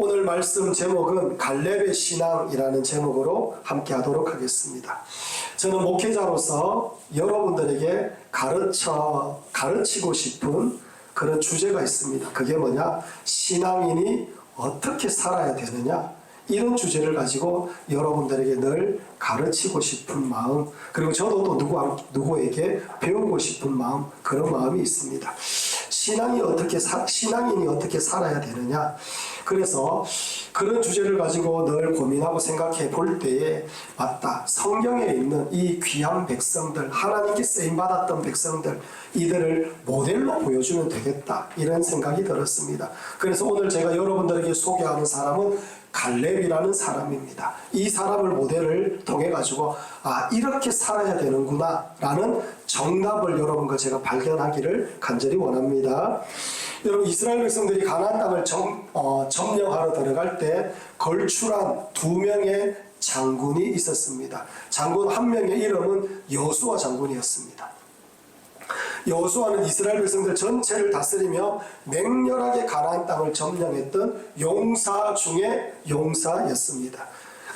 오늘 말씀 제목은 갈렙의 신앙이라는 제목으로 함께 하도록 하겠습니다. 저는 목회자로서 여러분들에게 가르치고 싶은 그런 주제가 있습니다. 그게 뭐냐? 신앙인이 어떻게 살아야 되느냐? 이런 주제를 가지고 여러분들에게 늘 가르치고 싶은 마음, 그리고 저도 또 누구에게 배우고 싶은 마음, 그런 마음이 있습니다. 신앙인이 어떻게 살아야 되느냐? 그래서 그런 주제를 가지고 늘 고민하고 생각해 볼 때에 맞다. 성경에 있는 이 귀한 백성들, 하나님께 쓰임받았던 백성들, 이들을 모델로 보여주면 되겠다. 이런 생각이 들었습니다. 그래서 오늘 제가 여러분들에게 소개하는 사람은 갈렙이라는 사람입니다. 이 사람을 모델을 통해 가지고 이렇게 살아야 되는구나 라는 정답을 여러분과 제가 발견하기를 간절히 원합니다. 여러분, 이스라엘 백성들이 가나안 땅을 점령하러 들어갈 때 걸출한 2명의 장군이 있었습니다. 장군 한 명의 이름은 여호수아 장군이었습니다. 여호수아는 이스라엘 백성들 전체를 다스리며 맹렬하게 가나안 땅을 점령했던 용사 중에 용사였습니다.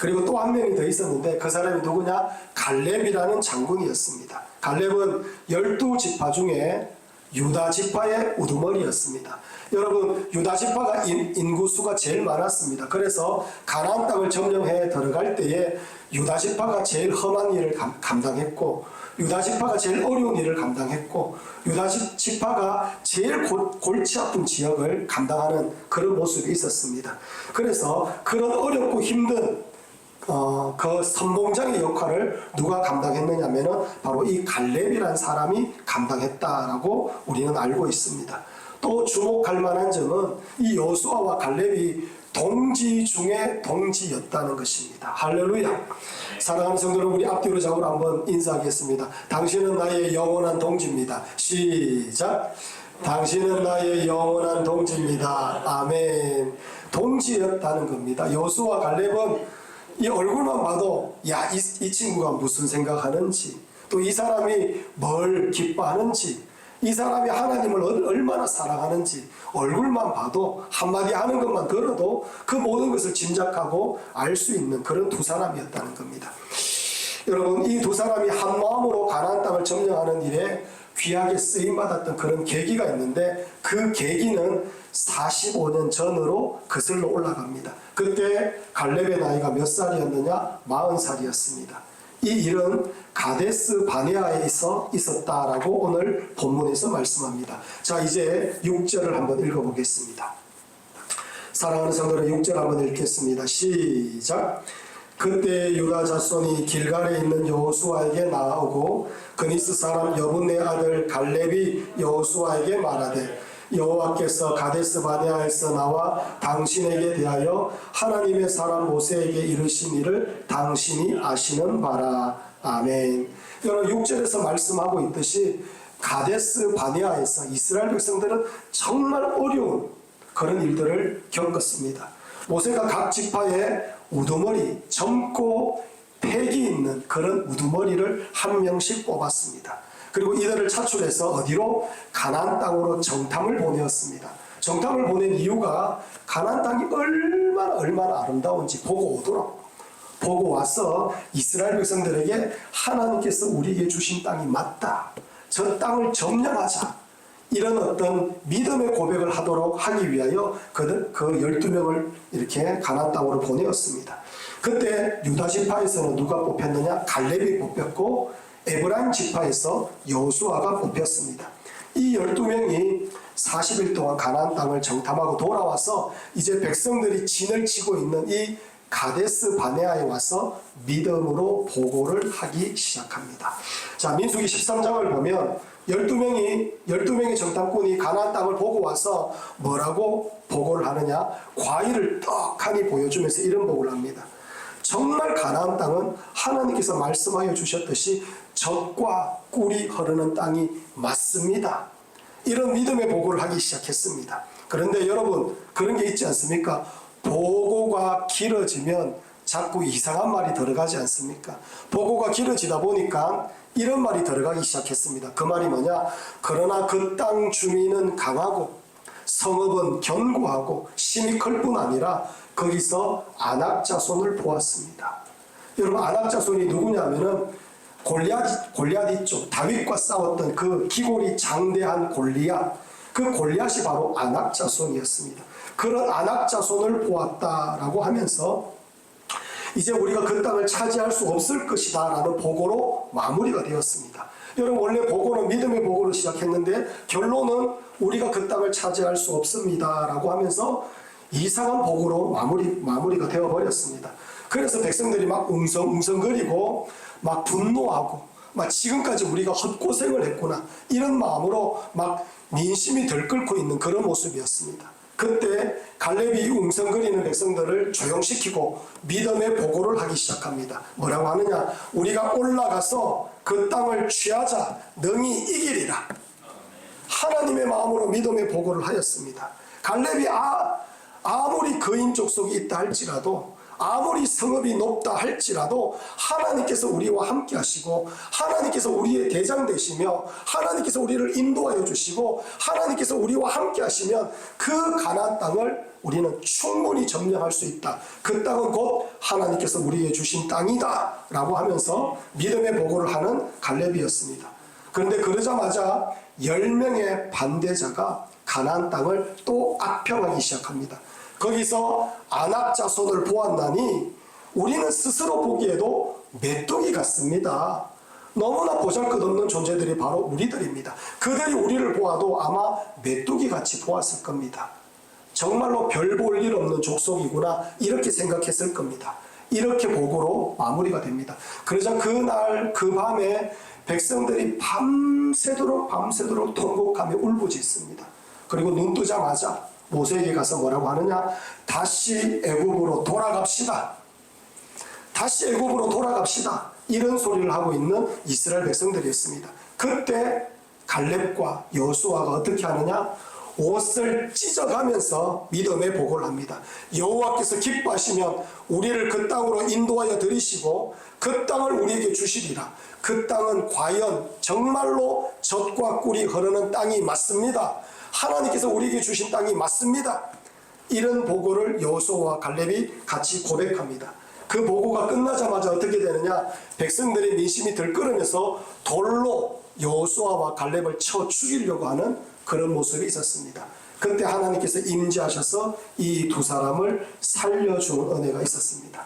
그리고 또 한 명이 더 있었는데 그 사람이 누구냐? 갈렙이라는 장군이었습니다. 갈렙은 12지파 중에 유다 지파의 우두머리였습니다. 여러분, 유다 지파가 인구수가 제일 많았습니다. 그래서 가나안 땅을 점령해 들어갈 때에 유다 지파가 제일 험한 일을 감당했고, 유다 지파가 제일 어려운 일을 감당했고, 유다 지파가 제일 골치 아픈 지역을 감당하는 그런 모습이 있었습니다. 그래서 그런 어렵고 힘든 그 선봉장의 역할을 누가 감당했느냐면은 바로 이 갈렙이라는 사람이 감당했다라고 우리는 알고 있습니다. 또 주목할 만한 점은 이 여호수아와 갈렙이 동지 중에 동지였다는 것입니다. 할렐루야. 사랑하는 성도 여러분, 우리 앞뒤로 잡으러 한번 인사하겠습니다. 당신은 나의 영원한 동지입니다. 시작. 당신은 나의 영원한 동지입니다. 아멘. 동지였다는 겁니다. 여호수아와 갈렙은 이 얼굴만 봐도 이 친구가 무슨 생각하는지, 또 이 사람이 뭘 기뻐하는지, 이 사람이 하나님을 얼마나 사랑하는지 얼굴만 봐도, 한마디 하는 것만 들어도 그 모든 것을 짐작하고 알 수 있는 그런 두 사람이었다는 겁니다. 여러분, 이 두 사람이 한 마음으로 가나안 땅을 점령하는 일에 귀하게 쓰임받았던 그런 계기가 있는데, 그 계기는 45년 전으로 거슬러 올라갑니다. 그때 갈렙의 나이가 몇 살이었느냐? 40살이었습니다. 이 일은 가데스 바네아에서 있었다라고 오늘 본문에서 말씀합니다. 자, 이제 6절을 한번 읽어보겠습니다. 사랑하는 성도들, 6절 한번 읽겠습니다. 시작. 그때 유다 자손이 길갈에 있는 여호수아에게 나아오고 그니스 사람 여분네 아들 갈렙이 여호수아에게 말하되, 여호와께서 가데스 바네아에서 나와 당신에게 대하여 하나님의 사람 모세에게 이르신 일을 당신이 아시는 바라. 아멘. 여러분, 6절에서 말씀하고 있듯이 가데스 바네아에서 이스라엘 백성들은 정말 어려운 그런 일들을 겪었습니다. 모세가 각 지파의 우두머리, 젊고 패기 있는 그런 우두머리를 한 명씩 뽑았습니다. 그리고 이들을 차출해서 어디로? 가나안 땅으로 정탐을 보내었습니다. 정탐을 보낸 이유가 가나안 땅이 얼마나 아름다운지 보고 오도록, 보고 와서 이스라엘 백성들에게 하나님께서 우리에게 주신 땅이 맞다, 저 땅을 점령하자, 이런 어떤 믿음의 고백을 하기 위하여 그 12명을 이렇게 가나안 땅으로 보내었습니다. 그때 유다 지파에서는 누가 뽑혔느냐? 갈렙이 뽑혔고, 에브라임 지파에서 여호수아가 뽑혔습니다. 이 12명이 40일 동안 가나안 땅을 정탐하고 돌아와서 이제 백성들이 진을 치고 있는 이 가데스 바네아에 와서 믿음으로 보고를 하기 시작합니다. 자, 민수기 13장을 보면 12명의 정탐꾼이 가나안 땅을 보고 와서 뭐라고 보고를 하느냐? 과일을 떡하니 보여주면서 이런 보고를 합니다. 정말 가나안 땅은 하나님께서 말씀하여 주셨듯이 젖과 꿀이 흐르는 땅이 맞습니다. 이런 믿음의 보고를 하기 시작했습니다. 그런데 여러분, 그런 게 있지 않습니까? 보고가 길어지면 자꾸 이상한 말이 들어가지 않습니까? 보고가 길어지다 보니까 이런 말이 들어가기 시작했습니다. 그 말이 뭐냐? 그러나 그 땅 주민은 강하고 성읍은 견고하고 심이 클 뿐 아니라 거기서 아낙 자손을 보았습니다. 여러분, 아낙 자손이 누구냐면은 골리앗 있죠. 다윗과 싸웠던 그 기골이 장대한 골리앗, 그 골리앗이 바로 아낙 자손이었습니다. 그런 아낙 자손을 보았다라고 하면서 이제 우리가 그 땅을 차지할 수 없을 것이다 라는 보고로 마무리가 되었습니다. 여러분, 원래 보고는 믿음의 보고로 시작했는데 결론은 우리가 그 땅을 차지할 수 없습니다 라고 하면서 이상한 보고로 마무리가 되어버렸습니다. 그래서 백성들이 막 웅성웅성거리고 막 분노하고 막 지금까지 우리가 헛고생을 했구나 이런 마음으로 막 민심이 들끓고 있는 그런 모습이었습니다. 그때 갈렙이 웅성거리는 백성들을 조용시키고 믿음의 보고를 하기 시작합니다. 뭐라고 하느냐? 우리가 올라가서 그 땅을 취하자 능히 이기리라. 하나님의 마음으로 믿음의 보고를 하였습니다. 갈렙이 아무리 거인 족속이 있다 할지라도, 아무리 성읍이 높다 할지라도 하나님께서 우리와 함께 하시고 하나님께서 우리의 대장 되시며 하나님께서 우리를 인도하여 주시고 하나님께서 우리와 함께 하시면 그 가나안 땅을 우리는 충분히 점령할 수 있다. 그 땅은 곧 하나님께서 우리에게 주신 땅이다 라고 하면서 믿음의 보고를 하는 갈렙이었습니다. 그런데 그러자마자 10명의 반대자가 가나안 땅을 또 악평하기 시작합니다. 거기서 아낙 자손을 보았나니 우리는 스스로 보기에도 메뚜기 같습니다. 너무나 보잘것없는 존재들이 바로 우리들입니다. 그들이 우리를 보아도 아마 메뚜기 같이 보았을 겁니다. 정말로 별 볼 일 없는 족속이구나 이렇게 생각했을 겁니다. 이렇게 보고로 마무리가 됩니다. 그러자 그날 그 밤에 백성들이 밤새도록 통곡하며 울부짖습니다. 그리고 눈 뜨자마자 모세에게 가서 뭐라고 하느냐? 다시 애굽으로 돌아갑시다. 다시 애굽으로 돌아갑시다. 이런 소리를 하고 있는 이스라엘 백성들이었습니다. 그때 갈렙과 여호수아가 어떻게 하느냐? 옷을 찢어가면서 믿음의 보고를 합니다. 여호와께서 기뻐하시면 우리를 그 땅으로 인도하여 들이시고 그 땅을 우리에게 주시리라. 그 땅은 과연 정말로 젖과 꿀이 흐르는 땅이 맞습니다. 하나님께서 우리에게 주신 땅이 맞습니다. 이런 보고를 여호수아와 갈렙이 같이 고백합니다. 그 보고가 끝나자마자 어떻게 되느냐? 백성들의 민심이 들끓으면서 돌로 여호수아와 갈렙을 쳐 죽이려고 하는 그런 모습이 있었습니다. 그때 하나님께서 임재하셔서 이 두 사람을 살려주는 은혜가 있었습니다.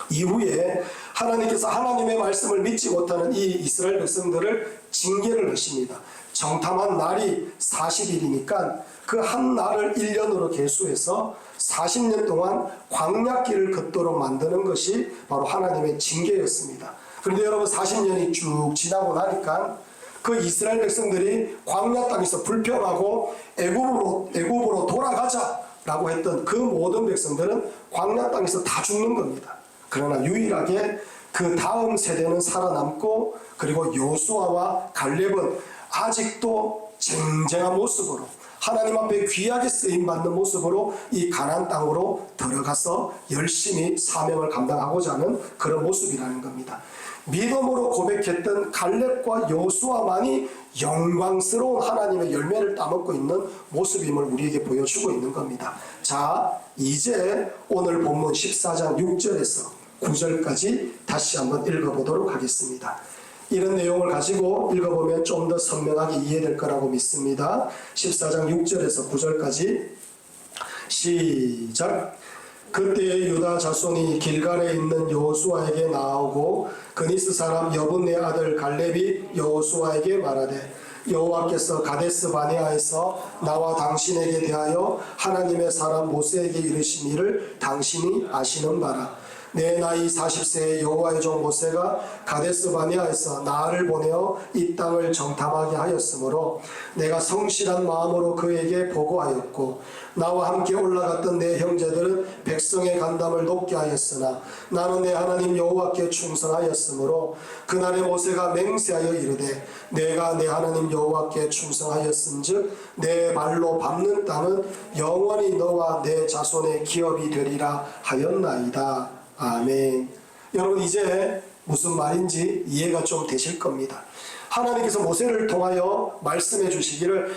이후에 하나님께서 하나님의 말씀을 믿지 못하는 이 이스라엘 백성들을 징계를 하십니다. 정탐한 날이 40일이니까 그 한 날을 1년으로 계수해서 40년 동안 광야길을 걷도록 만드는 것이 바로 하나님의 징계였습니다. 그런데 여러분, 40년이 쭉 지나고 나니까 그 이스라엘 백성들이 광야 땅에서 불평하고 애굽으로 돌아가자라고 했던 그 모든 백성들은 광야 땅에서 다 죽는 겁니다. 그러나 유일하게 그 다음 세대는 살아남고, 그리고 여호수아와 갈렙은 아직도 쟁쟁한 모습으로 하나님 앞에 귀하게 쓰임받는 모습으로 이 가나안 땅으로 들어가서 열심히 사명을 감당하고자 하는 그런 모습이라는 겁니다. 믿음으로 고백했던 갈렙과 여호수아만이 영광스러운 하나님의 열매를 따먹고 있는 모습임을 우리에게 보여주고 있는 겁니다. 자, 이제 오늘 본문 14장 6절에서 9절까지 다시 한번 읽어보도록 하겠습니다. 이런 내용을 가지고 읽어보면 좀 더 선명하게 이해될 거라고 믿습니다. 14장 6절에서 9절까지 시작. 그때 유다 자손이 길갈에 있는 여호수아에게 나오고 그니스 사람 여분네 아들 갈렙이 여호수아에게 말하되, 여호와께서 가데스 바네아에서 나와 당신에게 대하여 하나님의 사람 모세에게 이르신 일을 당신이 아시는 바라. 내 나이 40세의 여호와의 종 모세가 가데스 바네아에서 나를 보내어 이 땅을 정탐하게 하였으므로 내가 성실한 마음으로 그에게 보고하였고, 나와 함께 올라갔던 내 형제들은 백성의 간담을 높게 하였으나 나는 내 하나님 여호와께 충성하였으므로 그날에 모세가 맹세하여 이르되, 내가 내 하나님 여호와께 충성하였은즉 내 발로 밟는 땅은 영원히 너와 내 자손의 기업이 되리라 하였나이다. 아멘. 여러분, 이제 무슨 말인지 이해가 좀 되실 겁니다. 하나님께서 모세를 통하여 말씀해 주시기를,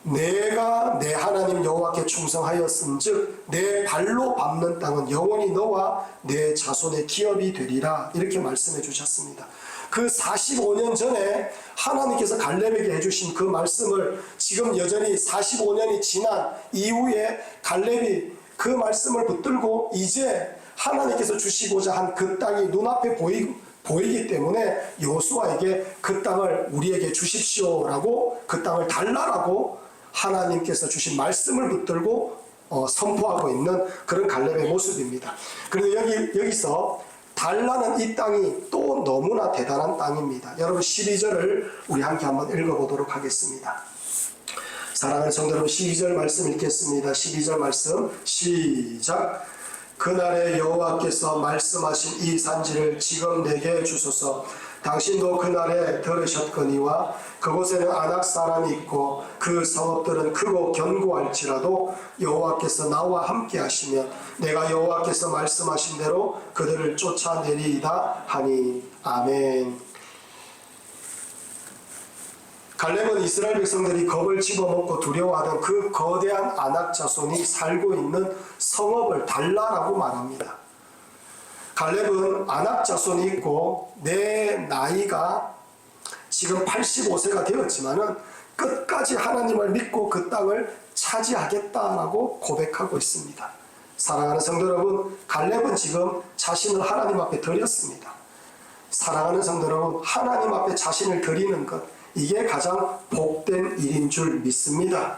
내가 내 하나님 여호와께 충성하였은즉 내 발로 밟는 땅은 영원히 너와 내 자손의 기업이 되리라, 이렇게 말씀해 주셨습니다. 그 45년 전에 하나님께서 갈렙에게 해주신 그 말씀을 지금 여전히 45년이 지난 이후에 갈렙이 그 말씀을 붙들고 이제 하나님께서 주시고자 한 그 땅이 눈앞에 보이기 때문에 여호수아에게 그 땅을 우리에게 주십시오라고, 그 땅을 달라라고 하나님께서 주신 말씀을 붙들고 선포하고 있는 그런 갈렙의 모습입니다. 그런데 여기서 달라는 이 땅이 또 너무나 대단한 땅입니다. 여러분 12절을 우리 함께 한번 읽어보도록 하겠습니다. 사랑하는 성도 여러분, 12절 말씀 읽겠습니다. 12절 말씀 시작. 그날에 여호와께서 말씀하신 이 산지를 지금 내게 주소서. 당신도 그날에 들으셨거니와 그곳에는 아낙 사람이 있고 그 성읍들은 크고 견고할지라도 여호와께서 나와 함께 하시면 내가 여호와께서 말씀하신 대로 그들을 쫓아내리이다 하니. 아멘. 갈렙은 이스라엘 백성들이 겁을 집어먹고 두려워하던 그 거대한 아낙 자손이 살고 있는 성읍을 달라라고 말합니다. 갈렙은 아낙 자손이 있고 내 나이가 지금 85세가 되었지만은 끝까지 하나님을 믿고 그 땅을 차지하겠다라고 고백하고 있습니다. 사랑하는 성도 여러분, 갈렙은 지금 자신을 하나님 앞에 드렸습니다. 사랑하는 성도 여러분, 하나님 앞에 자신을 드리는 것, 이게 가장 복된 일인 줄 믿습니다.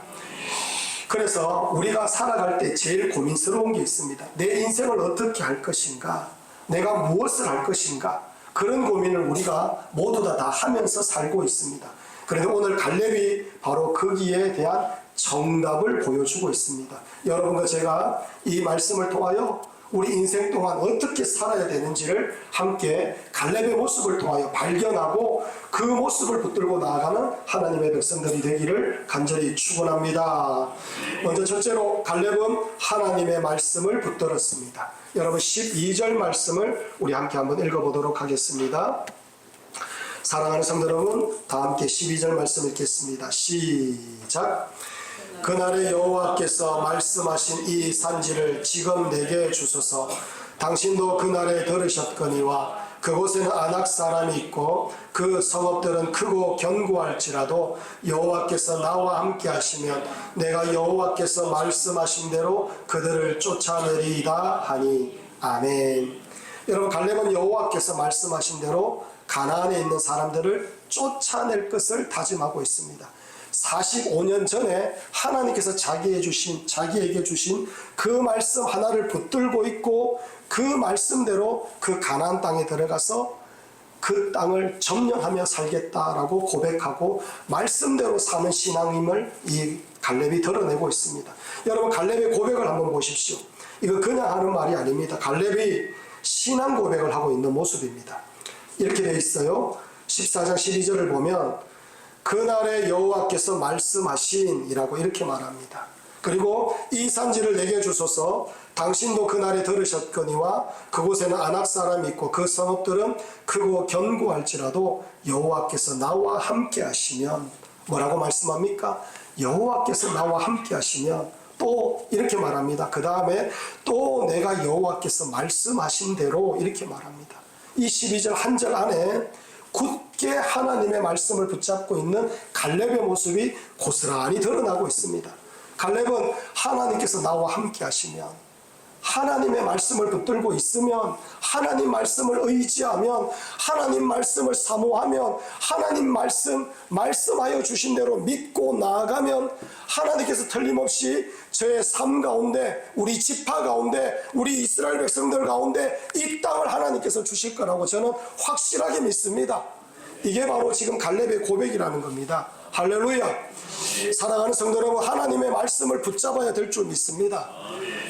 그래서 우리가 살아갈 때 제일 고민스러운 게 있습니다. 내 인생을 어떻게 할 것인가? 내가 무엇을 할 것인가? 그런 고민을 우리가 모두 다 하면서 살고 있습니다. 그런데 오늘 갈렙이 바로 거기에 대한 정답을 보여주고 있습니다. 여러분과 제가 이 말씀을 통하여 우리 인생 동안 어떻게 살아야 되는지를 함께 갈렙의 모습을 통하여 발견하고 그 모습을 붙들고 나아가는 하나님의 백성들이 되기를 간절히 축원합니다. 먼저 첫째로 갈렙은 하나님의 말씀을 붙들었습니다. 여러분 12절 말씀을 우리 함께 한번 읽어보도록 하겠습니다. 사랑하는 성도 여러분, 다 함께 12절 말씀 읽겠습니다. 시작. 그날에 여호와께서 말씀하신 이 산지를 지금 내게 주소서. 당신도 그날에 들으셨거니와 그곳에는 아낙 사람이 있고 그 성읍들은 크고 견고할지라도 여호와께서 나와 함께 하시면 내가 여호와께서 말씀하신 대로 그들을 쫓아내리이다 하니. 아멘. 여러분, 갈렙은 여호와께서 말씀하신 대로 가나안에 있는 사람들을 쫓아낼 것을 다짐하고 있습니다. 45년 전에 하나님께서 자기에게 주신 그 말씀 하나를 붙들고 있고 그 말씀대로 그 가나안 땅에 들어가서 그 땅을 점령하며 살겠다라고 고백하고 말씀대로 사는 신앙임을 이 갈렙이 드러내고 있습니다. 여러분, 갈렙의 고백을 한번 보십시오. 이거 그냥 하는 말이 아닙니다. 갈렙이 신앙 고백을 하고 있는 모습입니다. 이렇게 되어 있어요. 14장 12절을 보면 그날에 여호와께서 말씀하신 이라고 이렇게 말합니다. 그리고 이 산지를 내게 주소서. 당신도 그날에 들으셨거니와 그곳에는 아낙 사람이 있고 그 성읍들은 크고 견고할지라도 여호와께서 나와 함께 하시면. 뭐라고 말씀합니까? 여호와께서 나와 함께 하시면. 또 이렇게 말합니다. 그 다음에 또 내가 여호와께서 말씀하신 대로 이렇게 말합니다. 이 12절 한 절 안에 굳게 하나님의 말씀을 붙잡고 있는 갈렙의 모습이 고스란히 드러나고 있습니다. 갈렙은 하나님께서 나와 함께 하시면, 하나님의 말씀을 붙들고 있으면, 하나님 말씀을 의지하면, 하나님 말씀을 사모하면, 하나님 말씀하여 주신 대로 믿고 나아가면 하나님께서 틀림없이 저의 삶 가운데, 우리 지파 가운데, 우리 이스라엘 백성들 가운데 이 땅을 하나님께서 주실 거라고 저는 확실하게 믿습니다. 이게 바로 지금 갈렙의 고백이라는 겁니다. 할렐루야. 사랑하는 성도 여러분, 하나님의 말씀을 붙잡아야 될 줄 믿습니다.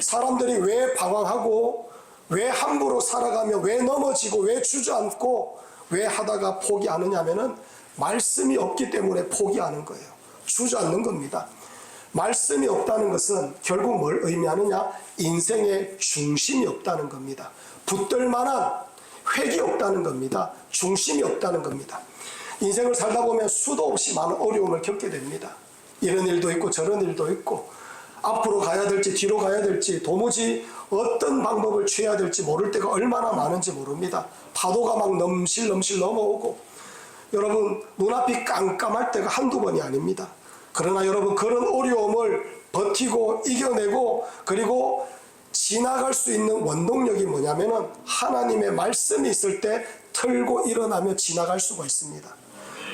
사람들이 왜 방황하고 왜 함부로 살아가며 왜 넘어지고 왜 주저앉고 왜 하다가 포기하느냐 하면은 말씀이 없기 때문에 포기하는 거예요. 주저앉는 겁니다. 말씀이 없다는 것은 결국 뭘 의미하느냐? 인생의 중심이 없다는 겁니다. 붙들 만한 획이 없다는 겁니다. 중심이 없다는 겁니다. 인생을 살다 보면 수도 없이 많은 어려움을 겪게 됩니다. 이런 일도 있고 저런 일도 있고 앞으로 가야 될지 뒤로 가야 될지 도무지 어떤 방법을 취해야 될지 모를 때가 얼마나 많은지 모릅니다. 파도가 막 넘실넘실 넘어오고 여러분 눈앞이 깜깜할 때가 한두 번이 아닙니다. 그러나 여러분 그런 어려움을 버티고 이겨내고 그리고 지나갈 수 있는 원동력이 뭐냐면은 하나님의 말씀이 있을 때 틀고 일어나며 지나갈 수가 있습니다.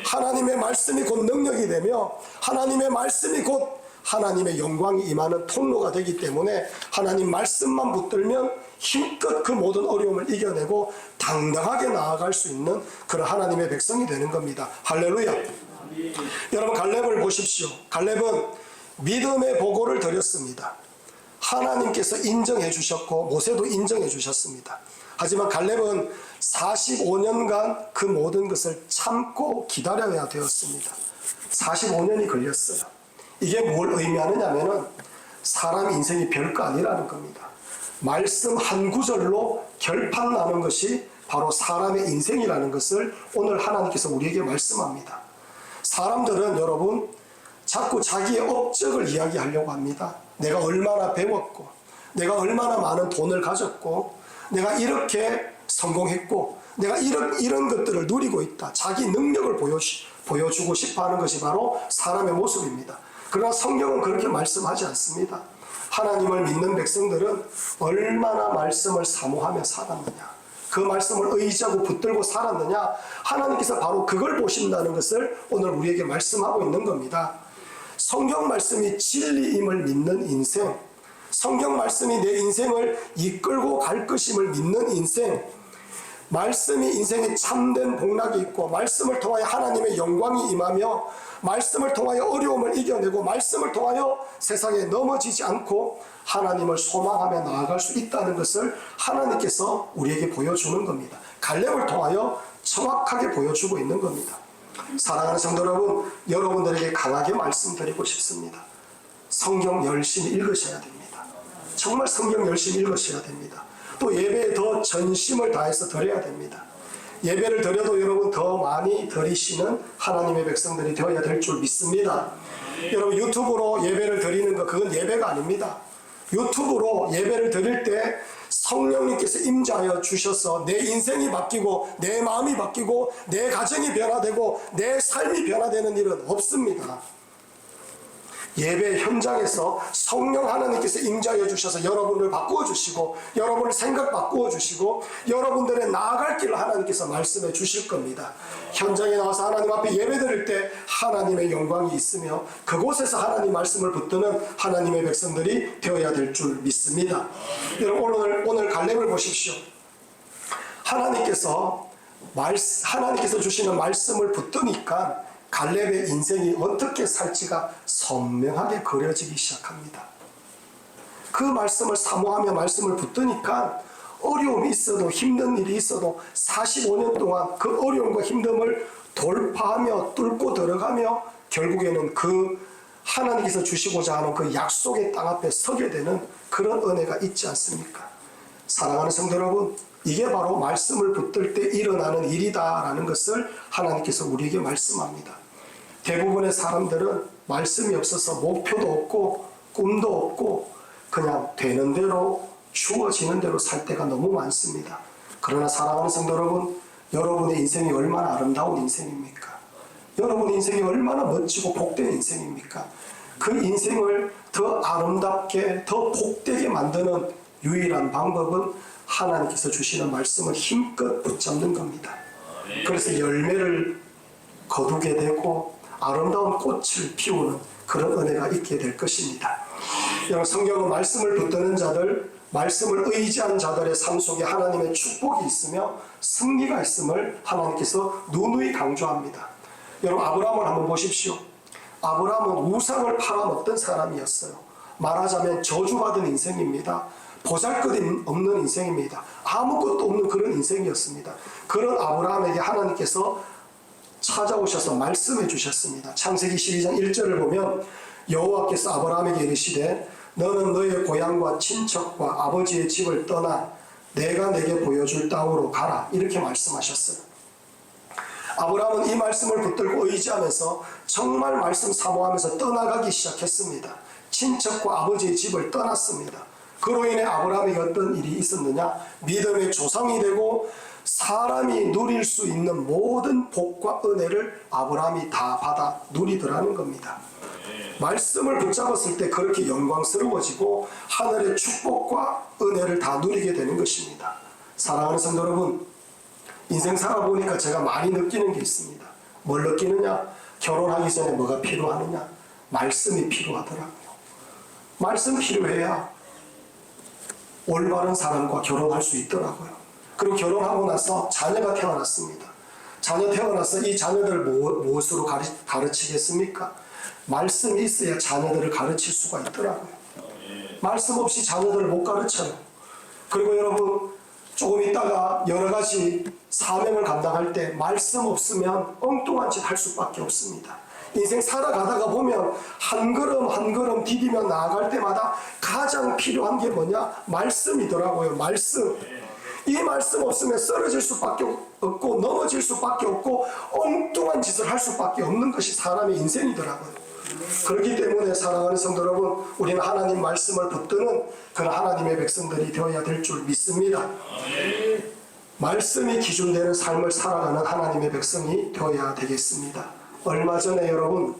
하나님의 말씀이 곧 능력이 되며 하나님의 말씀이 곧 하나님의 영광이 임하는 통로가 되기 때문에 하나님 말씀만 붙들면 힘껏 그 모든 어려움을 이겨내고 당당하게 나아갈 수 있는 그런 하나님의 백성이 되는 겁니다. 할렐루야. 여러분 갈렙을 보십시오. 갈렙은 믿음의 보고를 드렸습니다. 하나님께서 인정해 주셨고 모세도 인정해 주셨습니다. 하지만 갈렙은 45년간 그 모든 것을 참고 기다려야 되었습니다. 45년이 걸렸어요. 이게 뭘 의미하느냐면은 사람 인생이 별거 아니라는 겁니다. 말씀 한 구절로 결판 나는 것이 바로 사람의 인생이라는 것을 오늘 하나님께서 우리에게 말씀합니다. 사람들은 여러분 자꾸 자기의 업적을 이야기하려고 합니다. 내가 얼마나 배웠고 내가 얼마나 많은 돈을 가졌고 내가 이렇게 성공했고 내가 이런 것들을 누리고 있다. 자기 능력을 보여주고 싶어하는 것이 바로 사람의 모습입니다. 그러나 성경은 그렇게 말씀하지 않습니다. 하나님을 믿는 백성들은 얼마나 말씀을 사모하며 살았느냐, 그 말씀을 의지하고 붙들고 살았느냐, 하나님께서 바로 그걸 보신다는 것을 오늘 우리에게 말씀하고 있는 겁니다. 성경 말씀이 진리임을 믿는 인생, 성경 말씀이 내 인생을 이끌고 갈 것임을 믿는 인생, 말씀이 인생에 참된 복락이 있고 말씀을 통하여 하나님의 영광이 임하며 말씀을 통하여 어려움을 이겨내고 말씀을 통하여 세상에 넘어지지 않고 하나님을 소망하며 나아갈 수 있다는 것을 하나님께서 우리에게 보여주는 겁니다. 갈렙을 통하여 정확하게 보여주고 있는 겁니다. 사랑하는 성도 여러분, 여러분들에게 강하게 말씀드리고 싶습니다. 성경 열심히 읽으셔야 됩니다. 정말 성경 열심히 읽으셔야 됩니다. 또 예배에 더 전심을 다해서 드려야 됩니다. 예배를 드려도 여러분 더 많이 드리시는 하나님의 백성들이 되어야 될 줄 믿습니다. 여러분 유튜브로 예배를 드리는 거 그건 예배가 아닙니다. 유튜브로 예배를 드릴 때 성령님께서 임재하여 주셔서 내 인생이 바뀌고 내 마음이 바뀌고 내 가정이 변화되고 내 삶이 변화되는 일은 없습니다. 예배 현장에서 성령 하나님께서 임재하여 주셔서 여러분을 바꾸어 주시고 여러분의 생각 바꾸어 주시고 여러분들의 나아갈 길을 하나님께서 말씀해 주실 겁니다. 현장에 나와서 하나님 앞에 예배 드릴 때 하나님의 영광이 있으며 그곳에서 하나님 말씀을 붙드는 하나님의 백성들이 되어야 될 줄 믿습니다. 여러분 오늘 갈렙을 보십시오. 하나님께서 주시는 말씀을 붙드니까 갈렙의 인생이 어떻게 살지가 선명하게 그려지기 시작합니다. 그 말씀을 사모하며 말씀을 붙드니까 어려움이 있어도 힘든 일이 있어도 45년 동안 그 어려움과 힘듦을 돌파하며 뚫고 들어가며 결국에는 그 하나님께서 주시고자 하는 그 약속의 땅 앞에 서게 되는 그런 은혜가 있지 않습니까? 사랑하는 성도 여러분, 이게 바로 말씀을 붙들 때 일어나는 일이다라는 것을 하나님께서 우리에게 말씀합니다. 대부분의 사람들은 말씀이 없어서 목표도 없고 꿈도 없고 그냥 되는 대로 주어지는 대로 살 때가 너무 많습니다. 그러나 사랑하는 성도 여러분, 여러분의 인생이 얼마나 아름다운 인생입니까? 여러분의 인생이 얼마나 멋지고 복된 인생입니까? 그 인생을 더 아름답게 더 복되게 만드는 유일한 방법은 하나님께서 주시는 말씀을 힘껏 붙잡는 겁니다. 그래서 열매를 거두게 되고 아름다운 꽃을 피우는 그런 은혜가 있게 될 것입니다. 여러분 성경은 말씀을 붙드는 자들, 말씀을 의지한 자들의 삶 속에 하나님의 축복이 있으며 승리가 있음을 하나님께서 누누이 강조합니다. 여러분 아브라함을 한번 보십시오. 아브라함은 우상을 팔아먹던 사람이었어요. 말하자면 저주받은 인생입니다. 보잘것없는 인생입니다. 아무것도 없는 그런 인생이었습니다. 그런 아브라함에게 하나님께서 찾아오셔서 말씀해 주셨습니다. 창세기 12장 1절을 보면 여호와께서 아브라함에게 이르시되 너는 너의 고향과 친척과 아버지의 집을 떠나 내가 내게 보여줄 땅으로 가라 이렇게 말씀하셨어요. 아브라함은 이 말씀을 붙들고 의지하면서 정말 말씀 사모하면서 떠나가기 시작했습니다. 친척과 아버지의 집을 떠났습니다. 그로 인해 아브라함에게 어떤 일이 있었느냐? 믿음의 조상이 되고 사람이 누릴 수 있는 모든 복과 은혜를 아브라함이 다 받아 누리더라는 겁니다. 말씀을 붙잡았을 때 그렇게 영광스러워지고 하늘의 축복과 은혜를 다 누리게 되는 것입니다. 사랑하는 성도 여러분, 인생 살아보니까 제가 많이 느끼는 게 있습니다. 뭘 느끼느냐? 결혼하기 전에 뭐가 필요하느냐? 말씀이 필요하더라고요. 말씀 필요해야 올바른 사람과 결혼할 수 있더라고요. 그리고 결혼하고 나서 자녀가 태어났습니다. 자녀 태어나서 이 자녀들을 무엇으로 가르치겠습니까? 말씀이 있어야 자녀들을 가르칠 수가 있더라고요. 말씀 없이 자녀들을 못 가르쳐요. 그리고 여러분, 조금 있다가 여러 가지 사명을 감당할 때 말씀 없으면 엉뚱한 짓 할 수밖에 없습니다. 인생 살아가다가 보면 한 걸음 한 걸음 디디며 나아갈 때마다 가장 필요한 게 뭐냐? 말씀이더라고요. 말씀. 이 말씀 없으면 쓰러질 수밖에 없고 넘어질 수밖에 없고 엉뚱한 짓을 할 수밖에 없는 것이 사람의 인생이더라고요. 그렇기 때문에 사랑하는 성도 여러분, 우리는 하나님 말씀을 붙드는 그런 하나님의 백성들이 되어야 될 줄 믿습니다. 말씀이 기준되는 삶을 살아가는 하나님의 백성이 되어야 되겠습니다. 얼마 전에 여러분,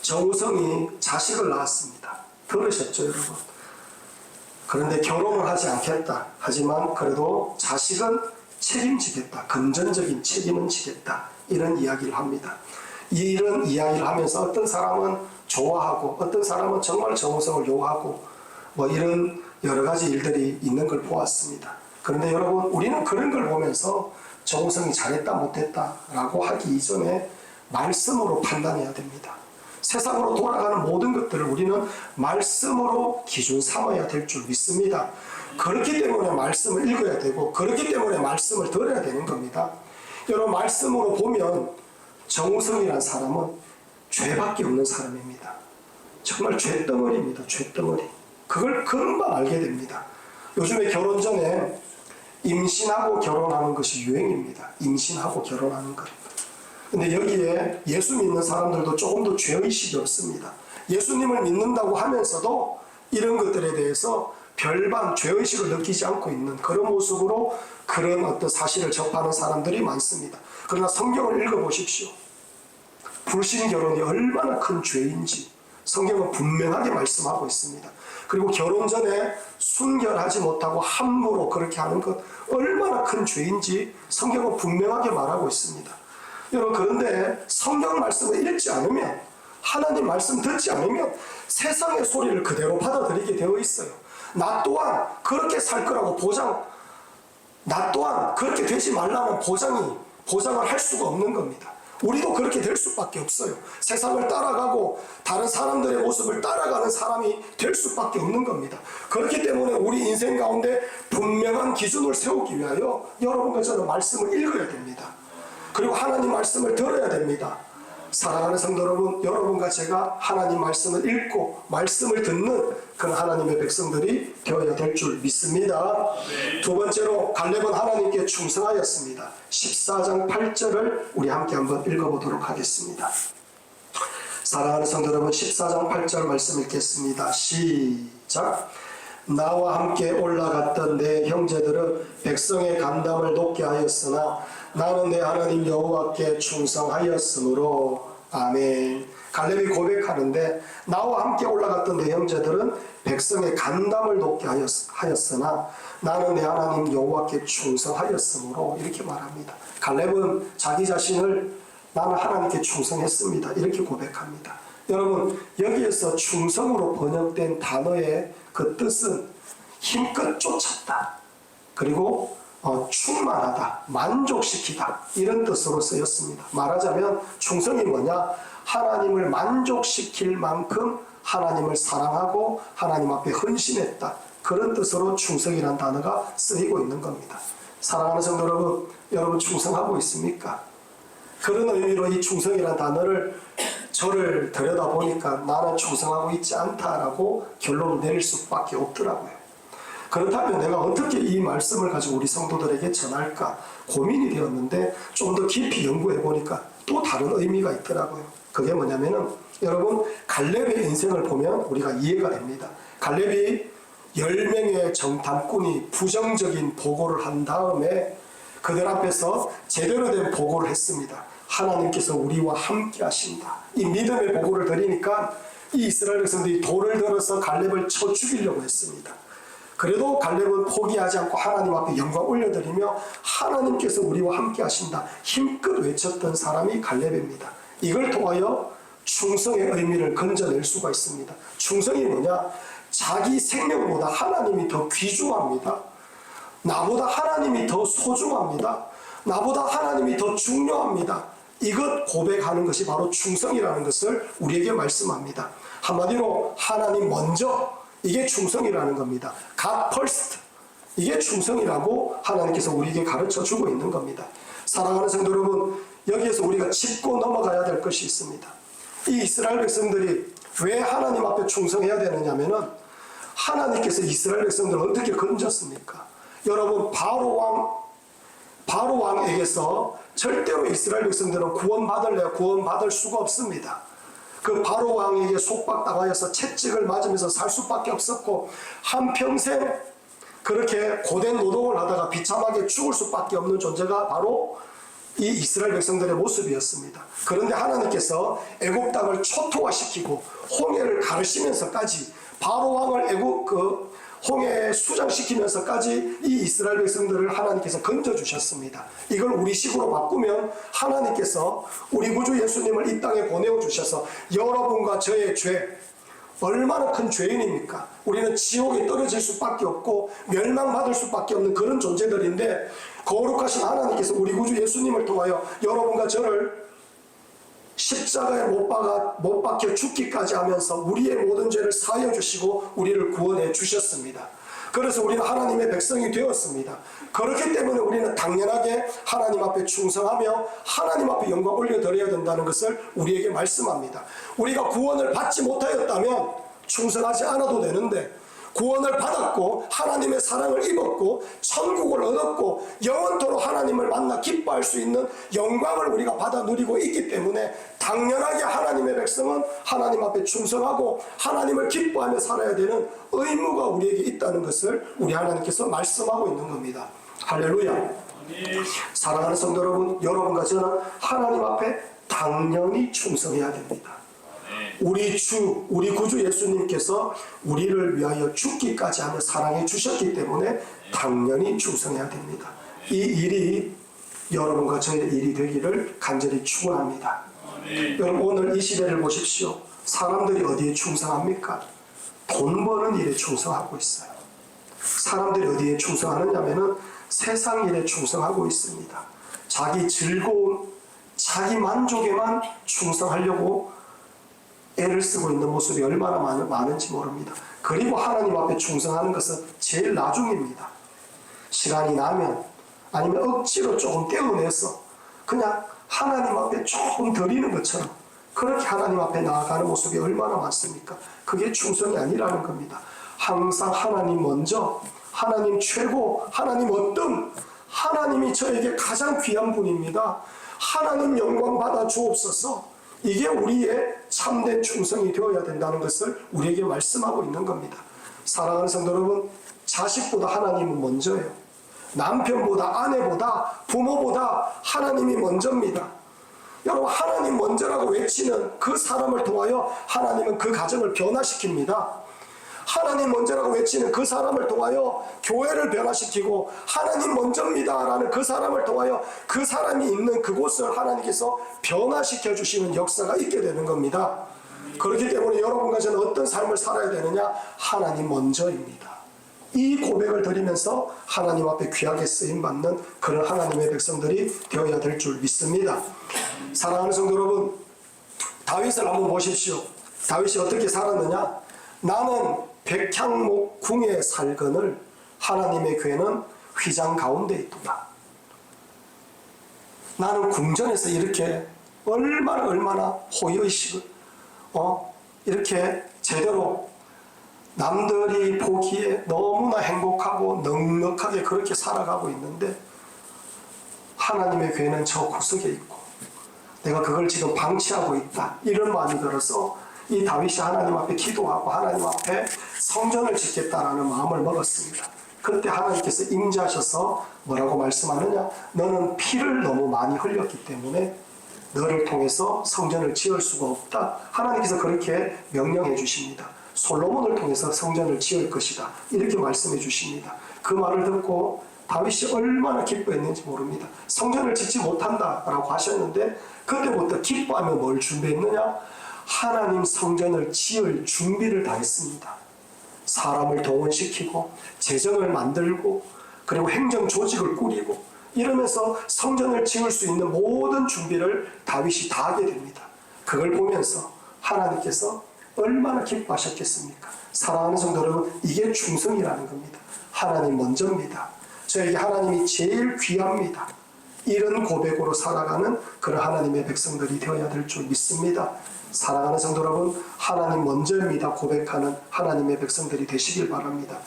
정우성이 자식을 낳았습니다. 들으셨죠 여러분? 그런데 결혼을 하지 않겠다. 하지만 그래도 자식은 책임지겠다. 금전적인 책임은 지겠다. 이런 이야기를 합니다. 이런 이야기를 하면서 어떤 사람은 좋아하고 어떤 사람은 정말 정우성을 욕하고 뭐 이런 여러 가지 일들이 있는 걸 보았습니다. 그런데 여러분, 우리는 그런 걸 보면서 정우성이 잘했다 못했다 라고 하기 이전에 말씀으로 판단해야 됩니다. 세상으로 돌아가는 모든 것들을 우리는 말씀으로 기준 삼아야 될 줄 믿습니다. 그렇기 때문에 말씀을 읽어야 되고 그렇기 때문에 말씀을 들어야 되는 겁니다. 여러분, 말씀으로 보면 정우성이라는 사람은 죄밖에 없는 사람입니다. 정말 죄덩어리입니다. 죄덩어리. 그걸 금방 알게 됩니다. 요즘에 결혼 전에 임신하고 결혼하는 것이 유행입니다. 임신하고 결혼하는 것. 근데 여기에 예수 믿는 사람들도 조금 더 죄의식이 없습니다. 예수님을 믿는다고 하면서도 이런 것들에 대해서 별반 죄의식을 느끼지 않고 있는 그런 모습으로 그런 어떤 사실을 접하는 사람들이 많습니다. 그러나 성경을 읽어보십시오. 불신결혼이 얼마나 큰 죄인지 성경은 분명하게 말씀하고 있습니다. 그리고 결혼 전에 순결하지 못하고 함부로 그렇게 하는 것 얼마나 큰 죄인지 성경은 분명하게 말하고 있습니다. 여러분, 그런데 성경 말씀을 읽지 않으면, 하나님 말씀 듣지 않으면 세상의 소리를 그대로 받아들이게 되어 있어요. 나 또한 그렇게 살 거라고 나 또한 그렇게 되지 말라는 보장을 할 수가 없는 겁니다. 우리도 그렇게 될 수밖에 없어요. 세상을 따라가고 다른 사람들의 모습을 따라가는 사람이 될 수밖에 없는 겁니다. 그렇기 때문에 우리 인생 가운데 분명한 기준을 세우기 위하여 여러분과 저는 말씀을 읽어야 됩니다. 그리고 하나님 말씀을 들어야 됩니다. 사랑하는 성도 여러분, 여러분과 제가 하나님 말씀을 읽고 말씀을 듣는 그런 하나님의 백성들이 되어야 될 줄 믿습니다. 두 번째로 갈렙은 하나님께 충성하였습니다. 14장 8절을 우리 함께 한번 읽어보도록 하겠습니다. 사랑하는 성도 여러분, 14장 8절 말씀 읽겠습니다. 시작. 나와 함께 올라갔던 내 형제들은 백성의 간담을 높게 하였으나 나는 내 하나님 여호와께 충성하였으므로. 아멘. 갈렙이 고백하는데, 나와 함께 올라갔던 내 형제들은 백성의 간담을 높게 하였으나 나는 내 하나님 여호와께 충성하였으므로, 이렇게 말합니다. 갈렙은 자기 자신을 나는 하나님께 충성했습니다, 이렇게 고백합니다. 여러분, 여기에서 충성으로 번역된 단어의 그 뜻은 힘껏 쫓았다, 그리고 충만하다, 만족시키다, 이런 뜻으로 쓰였습니다. 말하자면 충성이 뭐냐? 하나님을 만족시킬 만큼 하나님을 사랑하고 하나님 앞에 헌신했다, 그런 뜻으로 충성이라는 단어가 쓰이고 있는 겁니다. 사랑하는 성도 여러분, 여러분 충성하고 있습니까? 그런 의미로 이 충성이라는 단어를 저를 들여다보니까 나는 충성하고 있지 않다라고 결론을 내릴 수밖에 없더라고요. 그렇다면 내가 어떻게 이 말씀을 가지고 우리 성도들에게 전할까 고민이 되었는데 좀 더 깊이 연구해 보니까 또 다른 의미가 있더라고요. 그게 뭐냐면은 여러분 갈렙의 인생을 보면 우리가 이해가 됩니다. 갈렙이 10명의 정탐꾼이 부정적인 보고를 한 다음에 그들 앞에서 제대로 된 보고를 했습니다. 하나님께서 우리와 함께 하신다. 이 믿음의 보고를 드리니까 이 이스라엘 백성들이 돌을 들어서 갈렙을 쳐 죽이려고 했습니다. 그래도 갈렙은 포기하지 않고 하나님 앞에 영광 올려드리며 하나님께서 우리와 함께 하신다. 힘껏 외쳤던 사람이 갈렙입니다. 이걸 통하여 충성의 의미를 건져낼 수가 있습니다. 충성이 뭐냐? 자기 생명보다 하나님이 더 귀중합니다. 나보다 하나님이 더 소중합니다. 나보다 하나님이 더 중요합니다. 이것 고백하는 것이 바로 충성이라는 것을 우리에게 말씀합니다. 한마디로 하나님 먼저, 이게 충성이라는 겁니다. God first, 이게 충성이라고 하나님께서 우리에게 가르쳐주고 있는 겁니다. 사랑하는 성도 여러분, 여기에서 우리가 짚고 넘어가야 될 것이 있습니다. 이 이스라엘 백성들이 왜 하나님 앞에 충성해야 되느냐면은 하나님께서 이스라엘 백성들을 어떻게 건졌습니까? 여러분 바로 왕에게서 절대로 이스라엘 백성들은 구원받을 수가 없습니다. 그 바로 왕에게 속박당하여서 채찍을 맞으면서 살 수밖에 없었고 한평생 그렇게 고된 노동을 하다가 비참하게 죽을 수밖에 없는 존재가 바로 이 이스라엘 백성들의 모습이었습니다. 그런데 하나님께서 애굽 땅을 초토화시키고 홍해를 가르시면서까지 바로 왕을 홍해에 수장시키면서까지 이 이스라엘 백성들을 하나님께서 건져주셨습니다. 이걸 우리식으로 바꾸면 하나님께서 우리 구주 예수님을 이 땅에 보내주셔서 여러분과 저의 죄, 얼마나 큰 죄인입니까? 우리는 지옥에 떨어질 수밖에 없고 멸망받을 수밖에 없는 그런 존재들인데 거룩하신 하나님께서 우리 구주 예수님을 통하여 여러분과 저를 십자가에 못 박혀 죽기까지 하면서 우리의 모든 죄를 사하여 주시고 우리를 구원해 주셨습니다. 그래서 우리는 하나님의 백성이 되었습니다. 그렇기 때문에 우리는 당연하게 하나님 앞에 충성하며 하나님 앞에 영광 올려드려야 된다는 것을 우리에게 말씀합니다. 우리가 구원을 받지 못하였다면 충성하지 않아도 되는데 구원을 받았고 하나님의 사랑을 입었고 천국을 얻었고 영원토록 하나님을 만나 기뻐할 수 있는 영광을 우리가 받아 누리고 있기 때문에 당연하게 하나님의 백성은 하나님 앞에 충성하고 하나님을 기뻐하며 살아야 되는 의무가 우리에게 있다는 것을 우리 하나님께서 말씀하고 있는 겁니다. 할렐루야. 사랑하는 성도 여러분, 여러분과 저는 하나님 앞에 당연히 충성해야 됩니다. 우리 구주 예수님께서 우리를 위하여 죽기까지 하며 사랑해 주셨기 때문에 당연히 충성해야 됩니다. 이 일이 여러분과 저의 일이 되기를 간절히 축원합니다. 여러분 오늘 이 시대를 보십시오. 사람들이 어디에 충성합니까? 돈 버는 일에 충성하고 있어요. 사람들이 어디에 충성하느냐면은 세상 일에 충성하고 있습니다. 자기 즐거움, 자기 만족에만 충성하려고 애를 쓰고 있는 모습이 얼마나 많은지 모릅니다. 그리고 하나님 앞에 충성하는 것은 제일 나중입니다. 시간이 나면 아니면 억지로 조금 떼어내서 그냥 하나님 앞에 조금 드리는 것처럼 그렇게 하나님 앞에 나아가는 모습이 얼마나 많습니까? 그게 충성이 아니라는 겁니다. 항상 하나님 먼저, 하나님 최고, 하나님 어떤, 하나님이 저에게 가장 귀한 분입니다. 하나님 영광 받아 주옵소서. 이게 우리의 참된 충성이 되어야 된다는 것을 우리에게 말씀하고 있는 겁니다. 사랑하는 성도 여러분, 자식보다 하나님은 먼저예요. 남편보다 아내보다 부모보다 하나님이 먼저입니다. 여러분 하나님 먼저라고 외치는 그 사람을 통하여 하나님은 그 가정을 변화시킵니다. 하나님 먼저라고 외치는 그 사람을 통하여 교회를 변화시키고 하나님 먼저입니다 라는 그 사람을 통하여 그 사람이 있는 그곳을 하나님께서 변화시켜 주시는 역사가 있게 되는 겁니다. 그렇기 때문에 여러분과 저는 어떤 삶을 살아야 되느냐? 하나님 먼저입니다. 이 고백을 드리면서 하나님 앞에 귀하게 쓰임받는 그런 하나님의 백성들이 되어야 될 줄 믿습니다. 사랑하는 성도 여러분, 다윗을 한번 보십시오. 다윗이 어떻게 살았느냐? 나는 백향목 궁에 살거늘 하나님의 궤는 휘장 가운데 있도다. 나는 궁전에서 이렇게 얼마나 호의의식을 이렇게 제대로 남들이 보기에 너무나 행복하고 넉넉하게 그렇게 살아가고 있는데 하나님의 괴는 저 구석에 있고 내가 그걸 지금 방치하고 있다, 이런 마음이 들어서 이 다윗이 하나님 앞에 기도하고 하나님 앞에 성전을 짓겠다라는 마음을 먹었습니다. 그때 하나님께서 임재하셔서 뭐라고 말씀하느냐, 너는 피를 너무 많이 흘렸기 때문에 너를 통해서 성전을 지을 수가 없다. 하나님께서 그렇게 명령해 주십니다. 솔로몬을 통해서 성전을 지을 것이다, 이렇게 말씀해 주십니다. 그 말을 듣고 다윗이 얼마나 기뻐했는지 모릅니다. 성전을 짓지 못한다라고 하셨는데 그때부터 기뻐하며 뭘 준비했느냐, 하나님 성전을 지을 준비를 다 했습니다. 사람을 동원시키고 재정을 만들고 그리고 행정 조직을 꾸리고 이러면서 성전을 지을 수 있는 모든 준비를 다윗이 다 하게 됩니다. 그걸 보면서 하나님께서 얼마나 기뻐하셨겠습니까? 사랑하는 성도 여러분, 이게 충성이라는 겁니다. 하나님 먼저입니다. 저에게 하나님이 제일 귀합니다. 이런 고백으로 살아가는 그런 하나님의 백성들이 되어야 될 줄 믿습니다. 사랑하는 성도 여러분, 하나님 먼저입니다 고백하는 하나님의 백성들이 되시길 바랍니다.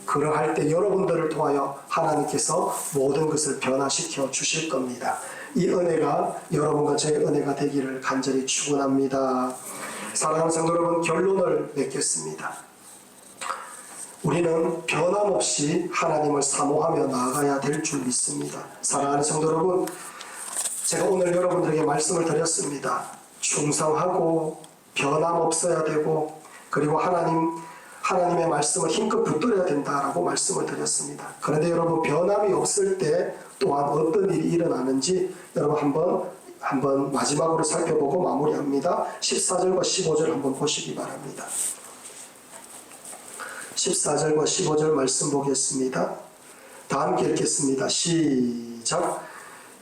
그러할 때 여러분들을 통하여 하나님께서 모든 것을 변화시켜 주실 겁니다. 이 은혜가 여러분과 제 은혜가 되기를 간절히 축원합니다. 사랑하는 성도 여러분, 결론을 맺겠습니다. 우리는 변함없이 하나님을 사모하며 나아가야 될 줄 믿습니다. 사랑하는 성도 여러분, 제가 오늘 여러분들에게 말씀을 드렸습니다. 충성하고 변함없어야 되고 그리고 하나님의 말씀을 힘껏 붙들어야 된다라고 말씀을 드렸습니다. 그런데 여러분, 변함이 없을 때 또한 어떤 일이 일어나는지 여러분 한번 마지막으로 살펴보고 마무리합니다. 14절과 15절 한번 보시기 바랍니다. 14절과 15절 말씀 보겠습니다. 다 함께 읽겠습니다. 시작.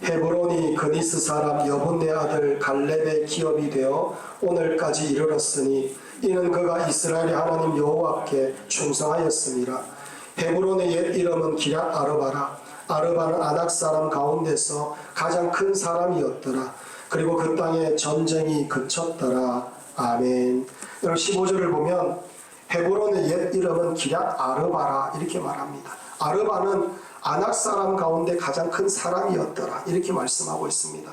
헤브론이 그니스 사람 여분네 아들 갈렙의 기업이 되어 오늘까지 이르렀으니 이는 그가 이스라엘의 하나님 여호와께 충성하였습니다. 헤브론의 옛 이름은 기럇 아르바라. 아르바는 아낙 사람 가운데서 가장 큰 사람이었더라. 그리고 그 땅에 전쟁이 그쳤더라. 아멘. 여러분, 15절을 보면 헤브론의 옛 이름은 기럇 아르바라 이렇게 말합니다. 아르바는 아낙 사람 가운데 가장 큰 사람이었더라, 이렇게 말씀하고 있습니다.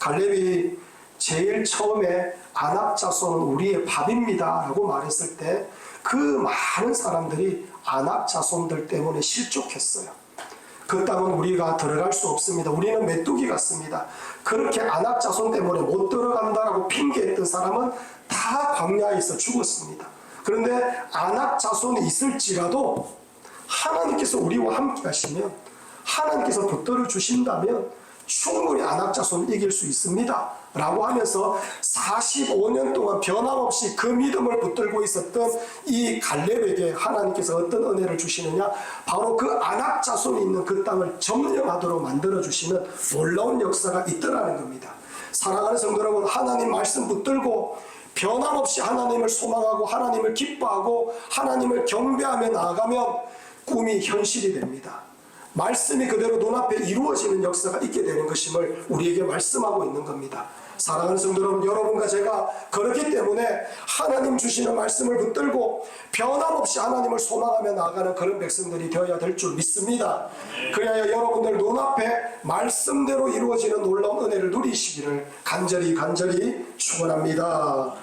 갈렙이 제일 처음에 아낙 자손은 우리의 밥입니다 라고 말했을 때 그 많은 사람들이 아낙 자손들 때문에 실족했어요. 그 땅은 우리가 들어갈 수 없습니다. 우리는 메뚜기 같습니다. 그렇게 아낙 자손 때문에 못 들어간다라고 핑계했던 사람은 다 광야에서 죽었습니다. 그런데 아낙 자손이 있을지라도 하나님께서 우리와 함께 하시면, 하나님께서 붙들어 주신다면 충분히 아낙 자손을 이길 수 있습니다 라고 하면서 45년 동안 변함없이 그 믿음을 붙들고 있었던 이 갈렙에게 하나님께서 어떤 은혜를 주시느냐, 바로 그 아낙 자손이 있는 그 땅을 점령하도록 만들어 주시는 놀라운 역사가 있더라는 겁니다. 사랑하는 성도 여러분, 하나님 말씀 붙들고 변함없이 하나님을 소망하고 하나님을 기뻐하고 하나님을 경배하며 나아가면 꿈이 현실이 됩니다. 말씀이 그대로 눈앞에 이루어지는 역사가 있게 되는 것임을 우리에게 말씀하고 있는 겁니다. 사랑하는 성도 여러분, 여러분과 제가 그렇기 때문에 하나님 주시는 말씀을 붙들고 변함없이 하나님을 소망하며 나아가는 그런 백성들이 되어야 될 줄 믿습니다. 그래야 여러분들 눈앞에 말씀대로 이루어지는 놀라운 은혜를 누리시기를 간절히 축원합니다.